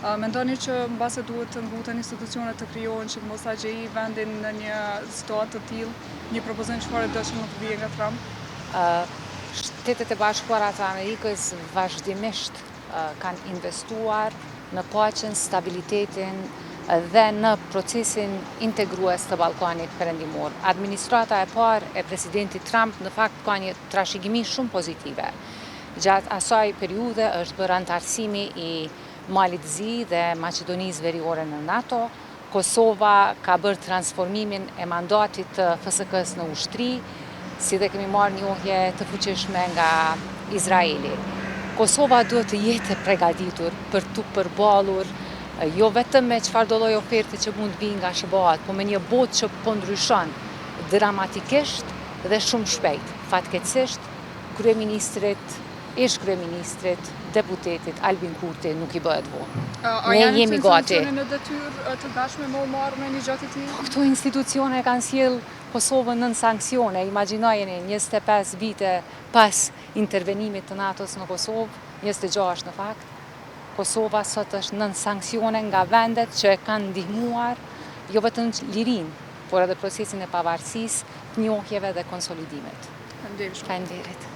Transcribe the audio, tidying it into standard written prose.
Mendoni që mbase duhet të mbuten institucionet të krijohen që mos ta gjejë vendin në një situatë të tillë, një propozim çfarë dëshmon të vijë nga Trump? Shtetet e Bashkuara të Amerikës vazhdimisht kanë investuar në paqen, stabilitetin dhe në procesin integrues të Ballkanit Perëndimor. Administrata e parë e presidentit Trump në fakt ka një trashëgimi shumë pozitive. Gjatë asaj periudhe është bërë antarësimi i Malit Zi dhe Maqedonisë Veriore në NATO. Kosova ka bërë transformimin e mandatit të FSK-s në ushtri, si dhe kemi marrë njohje të fuqishme nga Izraeli. Kosova duhet të jetë e përgatitur për të përballur jo vetëm me çfarëdo lloj oferte që mund të vijë nga SBA-t, por me një botë që po ndryshon dramatikisht dhe shumë shpejt. Fatkeqësisht, ish-kryeministrit, deputetit Albin Kurti nuk i bëhet vonë. Ne jemi gati. A janë në detyrë të dashme me u marrë me një gjatë të tillë? Këto institucione kanë sjell Kosovën nën sanksione. Imagjinojeni 25 vite pas intervenimit të NATO-s në Kosovë, 26 në fakt, Kosova sot është nën sanksione nga vendet që e kanë ndihmuar jo vetëm lirinë, por edhe procesin e pavarësisë, të njohjeve dhe konsolidimit. Faleminderit. Faleminderit.